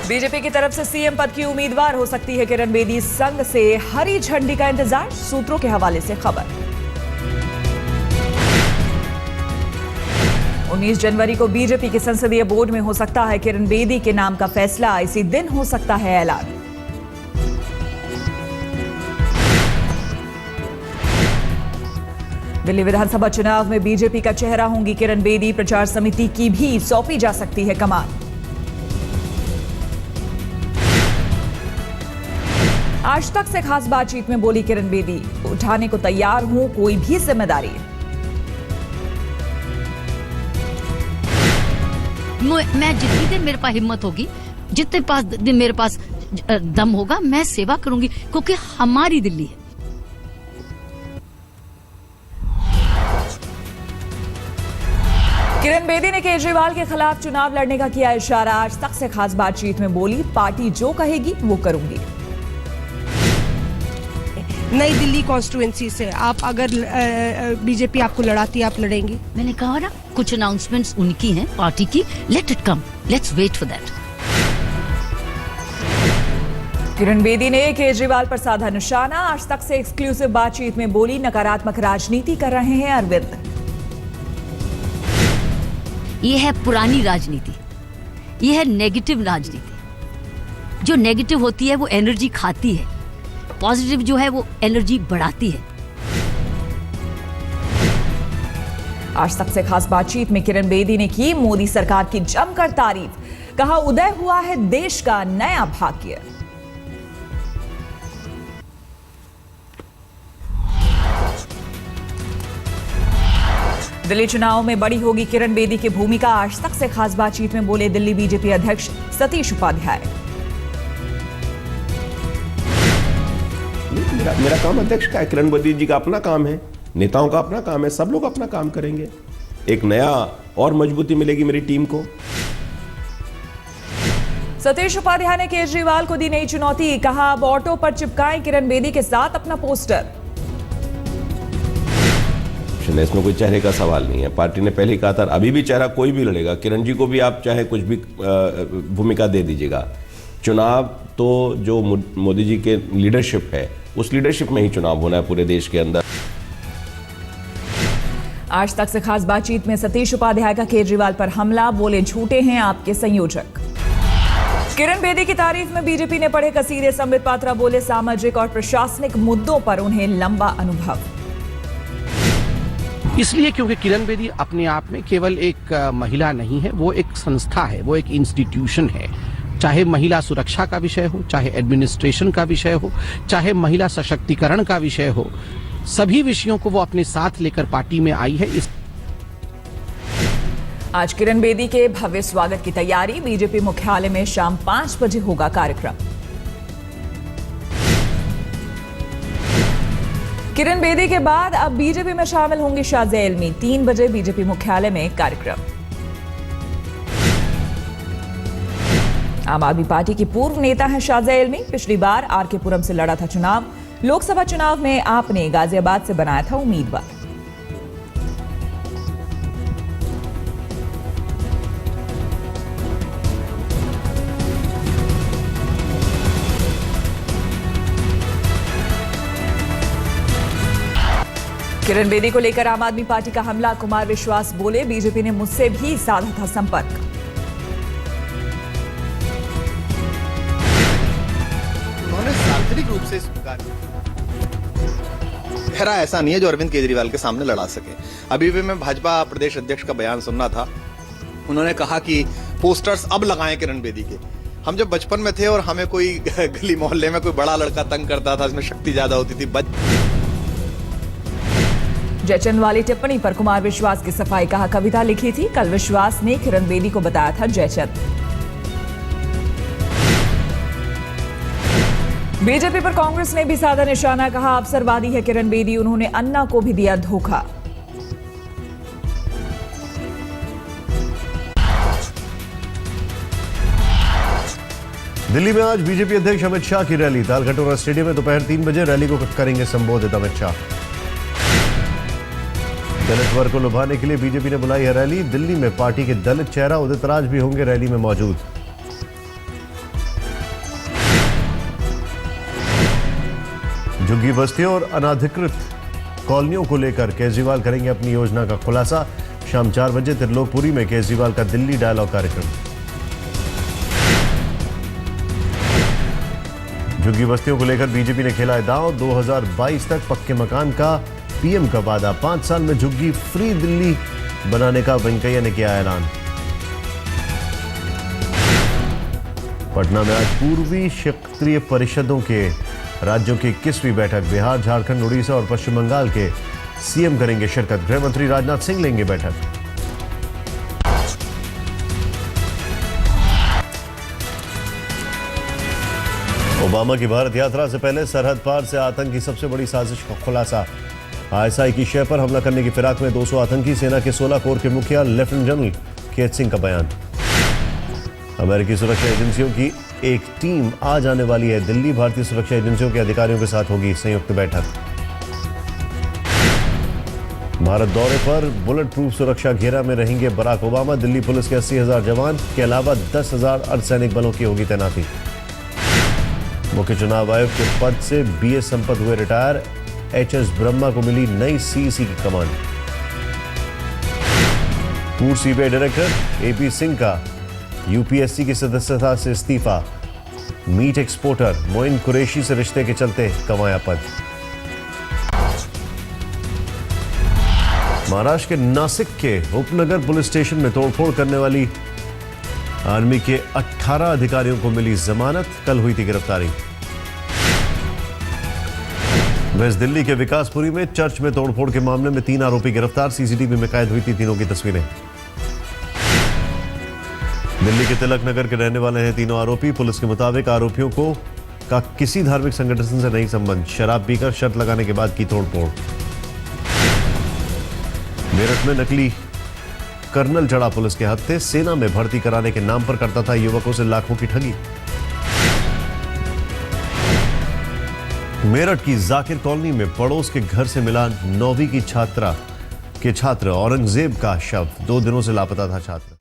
BJP की तरफ से सीएम पद की उम्मीदवार हो सकती है किरण बेदी। संघ से हरी झंडी का इंतजार, सूत्रों के हवाले से खबर। 19 जनवरी को बीजेपी के संसदीय बोर्ड में हो सकता है किरण बेदी के नाम का फैसला। इसी दिन हो सकता है ऐलान। दिल्ली विधानसभा चुनाव में बीजेपी का चेहरा होंगी किरण बेदी। प्रचार समिति की भी सौंपी जा सकती है कमान। आज तक से खास बातचीत में बोली किरण बेदी, उठाने को तैयार हूं कोई भी जिम्मेदारी। मैं जितनी देर मेरे पास हिम्मत होगी, जितने दिन मेरे पास दम होगा, मैं सेवा करूंगी, क्योंकि हमारी दिल्ली है। किरण बेदी ने केजरीवाल के खिलाफ चुनाव लड़ने का किया इशारा। आज तक से खास बातचीत में बोली, पार्टी जो कहेगी वो करूंगी। नई दिल्ली कॉन्स्टिट्यूएंसी से आप अगर बीजेपी आपको लड़ाती है, आप लड़ेंगी? मैंने कहा ना, कुछ अनाउंसमेंट्स उनकी हैं पार्टी की। Let it come, let's wait for that. Kiran Bedi ने केजरीवाल पर साधा निशाना। आज तक से एक्सक्लूसिव बातचीत में बोली, नकारात्मक राजनीति कर रहे हैं अरविंद। ये है पुरानी राजनीति, ये है नेगेटिव राजनीति। जो नेगेटिव होती है वो एनर्जी खाती है, पॉजिटिव जो है वो एनर्जी बढ़ाती है। आज तक से खास बातचीत में किरण बेदी ने की मोदी सरकार की जमकर तारीफ। कहा, उदय हुआ है देश का नया भाग्य। दिल्ली चुनाव में बड़ी होगी किरण बेदी की भूमिका। आज तक से खास बातचीत में बोले दिल्ली बीजेपी अध्यक्ष सतीश उपाध्याय। मेरा काम अध्यक्ष का है, किरण बेदी जी का अपना काम है, नेताओं का अपना काम है, सब लोग अपना काम करेंगे। एक नया और मजबूती मिलेगी मेरी टीम को। सतीश उपाध्याय ने केजरीवाल को दी नई चुनौती। कहा, अब ऑटो पर चिपकाएं किरण बेदी के साथ अपना पोस्टर। इसमें कोई चेहरे का सवाल नहीं है। पार्टी ने पहले ही कहा था, अभी भी चेहरा कोई भी लड़ेगा। किरण जी को भी आप चाहे कुछ भी भूमिका दे दीजिएगा। चुनाव तो जो मोदी जी के लीडरशिप है, उस लीडरशिप में ही चुनाव होना है पूरे देश के अंदर। आज तक से खास बातचीत में सतीश उपाध्याय का केजरीवाल पर हमला। बोले, झूठे हैं आपके संयोजक। किरण बेदी की तारीफ में बीजेपी ने पढ़े कसीदे। संबित पात्रा बोले, सामाजिक और प्रशासनिक मुद्दों पर उन्हें लंबा अनुभव। इसलिए क्योंकि किरण बेदी अपने आप में केवल एक महिला नहीं है, वो एक संस्था है, वो एक इंस्टीट्यूशन है। चाहे महिला सुरक्षा का विषय हो, चाहे एडमिनिस्ट्रेशन का विषय हो, चाहे महिला सशक्तिकरण का विषय हो, सभी विषयों को वो अपने साथ लेकर पार्टी में आई है। आज किरण बेदी के भव्य स्वागत की तैयारी। बीजेपी मुख्यालय में शाम 5 बजे होगा कार्यक्रम। किरण बेदी के बाद अब बीजेपी में शामिल होंगे शाज़िया इल्मी। 3 बजे बीजेपी मुख्यालय में कार्यक्रम। आम आदमी पार्टी की पूर्व नेता हैं शाज़िया इल्मी। पिछली बार आरके पुरम से लड़ा था चुनाव। लोकसभा चुनाव में आपने गाजियाबाद से बनाया था उम्मीदवार। किरण बेदी को लेकर आम आदमी पार्टी का हमला। कुमार विश्वास बोले, बीजेपी ने मुझसे भी साधा था संपर्क। उन्होंने सार्वजनिक रूप से स्वीकार चेहरा ऐसा नहीं है जो अरविंद केजरीवाल के सामने लड़ा सके। अभी भी मैं भाजपा प्रदेश अध्यक्ष का बयान सुनना था। उन्होंने कहा कि पोस्टर्स अब लगाएं किरण बेदी के। हम जब बचपन में थे और हमें कोई गली मोहल्ले में कोई बड़ा लड़का तंग करता था, इसमें शक्ति ज्यादा होती थी। जयचंद वाली टिप्पणी पर कुमार विश्वास की सफाई। कहा, कविता लिखी थी। कल विश्वास ने किरण बेदी को बताया था जयचंद। बीजेपी पर कांग्रेस ने भी साधा निशाना। कहा, अवसरवादी है किरण बेदी, उन्होंने अन्ना को भी दिया धोखा। दिल्ली में आज बीजेपी अध्यक्ष अमित शाह की रैली। तालकटोरा स्टेडियम में दोपहर 3 बजे रैली को करेंगे संबोधित अमित शाह। दलित वर्ग को लुभाने के लिए बीजेपी ने बुलाई है रैली। दिल्ली में पार्टी के दलित चेहरा उदित राज भी होंगे रैली में मौजूद। झुग्गी बस्तियों और अनाधिकृत कॉलोनियों को लेकर केजरीवाल करेंगे अपनी योजना का खुलासा। शाम 4 बजे त्रिलोकपुरी में केजरीवाल का दिल्ली डायलॉग कार्यक्रम। झुग्गी बस्तियों को लेकर बीजेपी ने खेला है दांव। 2022 तक पक्के मकान का पीएम का वादा। 5 साल में झुग्गी फ्री दिल्ली बनाने का वेंकैया ने किया ऐलान। पटना में आज पूर्वी क्षेत्रीय परिषदों के राज्यों की 21वीं बैठक। बिहार, झारखंड, उड़ीसा और पश्चिम बंगाल के सीएम करेंगे शिरकत। गृह मंत्री राजनाथ सिंह लेंगे बैठक। ओबामा की भारत यात्रा से पहले सरहद पार से आतंक की सबसे बड़ी साजिश का खुलासा। आईएसआई की शय पर हमला करने की फिराक में 200 आतंकी। सेना के 16 कोर के मुखिया लेफ्टिनेंट जनरल केत सिंह का बयान। अमेरिकी सुरक्षा एजेंसियों की एक टीम आज आने वाली है दिल्ली। भारतीय सुरक्षा एजेंसियों के अधिकारियों के साथ होगी संयुक्त बैठक। भारत दौरे पर बुलेट प्रूफ सुरक्षा घेरा में रहेंगे बराक ओबामा। दिल्ली पुलिस के 80,000 जवान के अलावा 10,000 अर्धसैनिक बलों की होगी तैनाती। मुख्य चुनाव आयुक्त के पद से बीएस संपत हुए रिटायर। एचएस ब्रह्मा को मिली नई सीईसी की कमान। पूर्व सीबीआई डायरेक्टर एपी सिंह का यूपीएससी की सदस्यता से इस्तीफा। मीट एक्सपोर्टर मोइन कुरैशी से रिश्ते के चलते गंवाया पद। महाराष्ट्र के नासिक के उपनगर पुलिस स्टेशन में तोड़फोड़ करने वाली आर्मी के 18 अधिकारियों को मिली जमानत। कल हुई थी गिरफ्तारी। वेस्ट दिल्ली के विकासपुरी में चर्च में तोड़फोड़ के मामले में 3 आरोपी गिरफ्तार। सीसीटीवी में कैद हुई थी तीनों की तस्वीरें। दिल्ली के तिलक नगर के रहने वाले हैं तीनों आरोपी। पुलिस के मुताबिक आरोपियों को का किसी धार्मिक संगठन से नहीं संबंध। शराब पीकर शर्त लगाने के बाद की तोड़फोड़। मेरठ में नकली कर्नल चढ़ा पुलिस के हत्थे। सेना में भर्ती कराने के नाम पर करता था युवकों से लाखों की ठगी। मेरठ की जाकिर कॉलोनी में पड़ोस के घर से मिला 9वीं की छात्र औरंगजेब का शव। 2 दिनों से लापता था छात्र।